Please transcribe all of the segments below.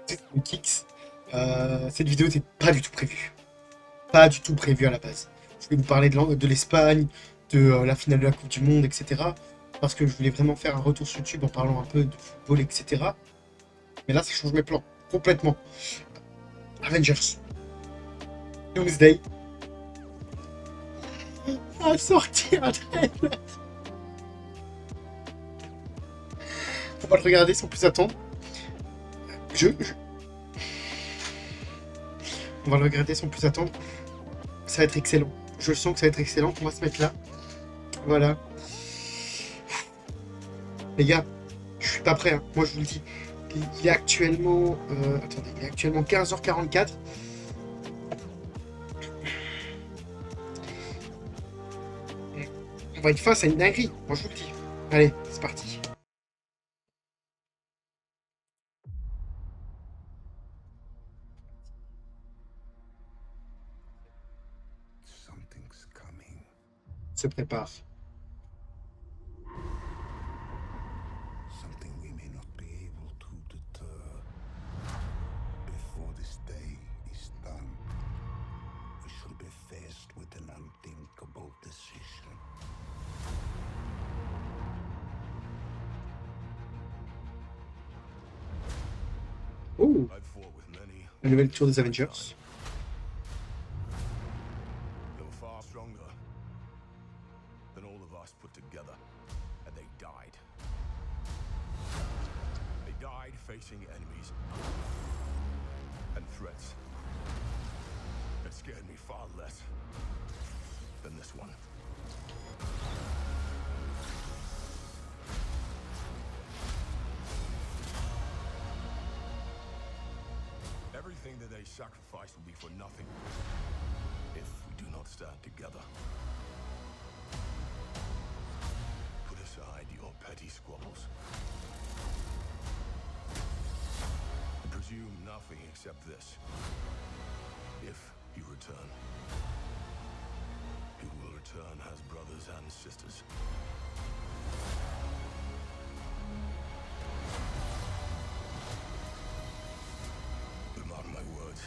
le Kicks. Cette vidéo n'était pas du tout prévue. Pas du tout prévue à la base. Je voulais vous parler de l'Espagne, de la finale de la Coupe du Monde, etc. Parce que je voulais vraiment faire un retour sur YouTube en parlant un peu de football, etc. Mais là, ça change mes plans. Complètement. Avengers. Doomsday. A sorti un trailer. On va le regarder sans plus attendre. On va le regarder sans plus attendre. Ça va être excellent. Je sens que ça va être excellent. On va se mettre là. Voilà. Les gars, je suis pas prêt. Hein. Moi, je vous le dis. Il est actuellement... attendez, il est actuellement 15h44. On va être face à une dinguerie. Moi, je vous le dis. Allez, c'est parti. Se prépare. Something we may not be able to deter. Before this day is done, we shall be faced with an unthinkable decision. Oh, I've fought with many. la nouvelle tour des Avengers. They were far stronger than all of us put together, and they died. They died facing enemies and threats that scared me far less than this one. Everything that they sacrifice will be for nothing if we do not stand together. Put aside your petty squabbles. And presume nothing except this. If you return, you will return as brothers and sisters. Mark my words.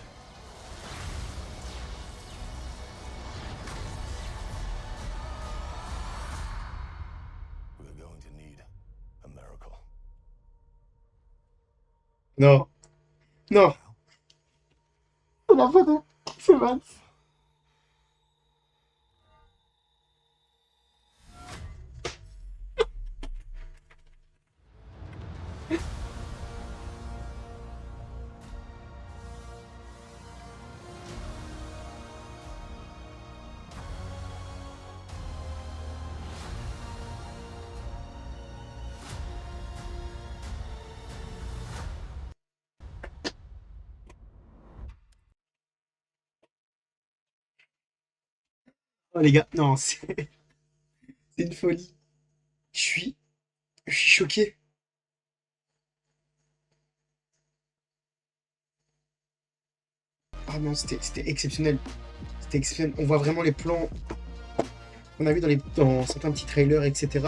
We're going to need a miracle. Non. Non. C'est la photo. C'est Vance. Oh les gars, non, c'est une folie. Je suis choqué. Ah non, c'était exceptionnel. C'était exceptionnel. On voit vraiment les plans qu'on a vu dans certains petits trailers, etc.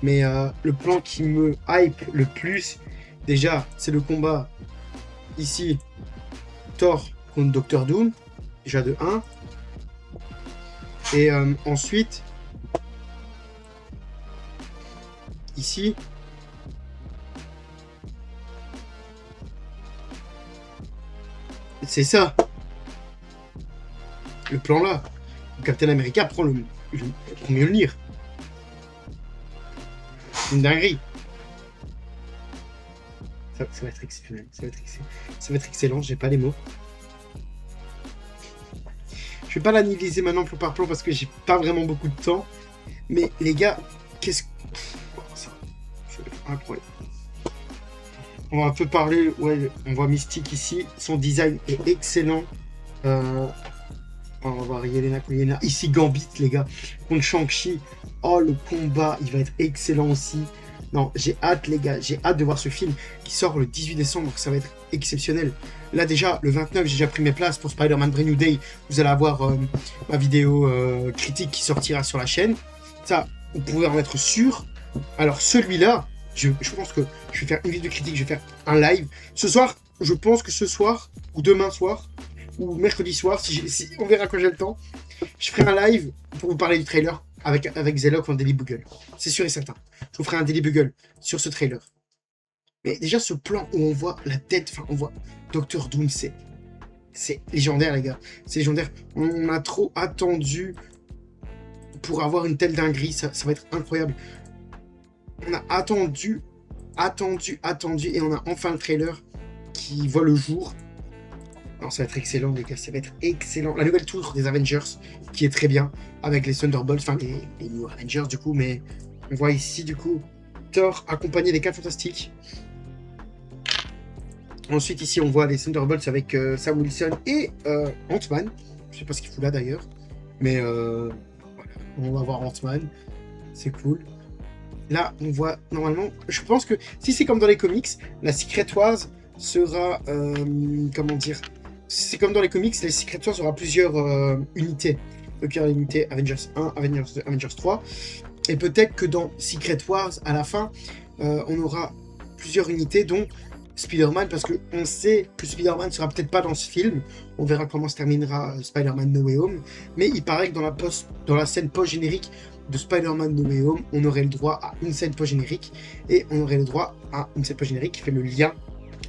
Mais le plan qui me hype le plus, déjà, c'est le combat ici, Thor contre Doctor Doom, déjà de 1. Et ensuite, ici, c'est ça. Le plan là. Captain America prend le Mjolnir. Une dinguerie. Ça va être exceptionnel. Ça va être excellent. J'ai pas les mots. Je vais pas l'analyser maintenant plan par plan parce que j'ai pas vraiment beaucoup de temps. Mais les gars, qu'est-ce que... C'est incroyable. On va un peu parler... Ouais, on voit Mystique ici. Son design est excellent. On va voir Yelena. Ici Gambit, les gars. Contre Shang-Chi. Oh, le combat, il va être excellent aussi. Non, j'ai hâte, les gars. J'ai hâte de voir ce film qui sort le 18 décembre. Ça va être exceptionnel. Là, déjà, le 29, j'ai déjà pris mes places pour Spider-Man Brand New Day. Vous allez avoir ma vidéo critique qui sortira sur la chaîne. Ça, vous pouvez en être sûr. Alors, celui-là, je pense que je vais faire une vidéo critique. Je vais faire un live. Ce soir, je pense que ce soir, ou demain soir, ou mercredi soir, on verra quand j'ai le temps, je ferai un live pour vous parler du trailer avec Zelok en Daily Bugle. C'est sûr et certain. Je vous ferai un Daily Bugle sur ce trailer. Mais déjà, ce plan où on voit la tête, enfin, on voit Doctor Doom, c'est légendaire, les gars. C'est légendaire. On a trop attendu pour avoir une telle dinguerie. Ça va être incroyable. On a attendu, et on a enfin le trailer qui voit le jour. Alors, ça va être excellent, les gars. Ça va être excellent. La nouvelle tour des Avengers, qui est très bien, avec les Thunderbolts, enfin, les New Avengers, du coup. Mais on voit ici, du coup, Thor accompagné des 4 Fantastiques. Ensuite, ici, on voit les Thunderbolts avec Sam Wilson et Ant-Man. Je sais pas ce qu'il fout là, d'ailleurs. Mais voilà, on va voir Ant-Man. C'est cool. Là, on voit, normalement, je pense que si c'est comme dans les comics, la Secret Wars sera, comment dire, c'est comme dans les comics, la Secret Wars aura plusieurs unités. Donc, il y aura l'unité Avengers 1, Avengers 2, Avengers 3. Et peut-être que dans Secret Wars, à la fin, on aura plusieurs unités, dont Spider-Man, parce qu'on sait que Spider-Man sera peut-être pas dans ce film. On verra comment se terminera Spider-Man No Way Home. Mais il paraît que dans la scène post-générique de Spider-Man No Way Home, on aurait le droit à une scène post-générique. Et on aurait le droit à une scène post-générique qui fait le lien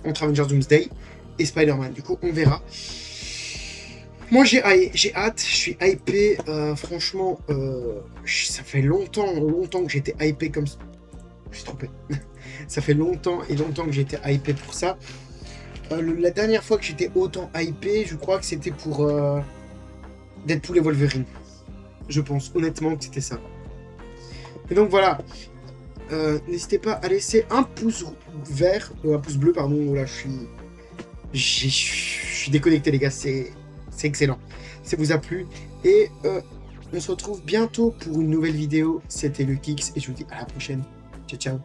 entre Avengers Doomsday et Spider-Man. Du coup, on verra. Moi, j'ai hâte, je suis hypé. Franchement, ça fait longtemps que j'étais hypé comme ça. Je suis trompé. Ça fait longtemps que j'étais hypé pour ça. La dernière fois que j'étais autant hypé, je crois que c'était pour Deadpool et Wolverine. Je pense honnêtement que c'était ça. Et donc voilà. N'hésitez pas à laisser un pouce vert, un pouce bleu, pardon. Là, je suis déconnecté, les gars. C'est excellent. Ça vous a plu. Et on se retrouve bientôt pour une nouvelle vidéo. C'était le Kix et je vous dis à la prochaine. Ciao, ciao.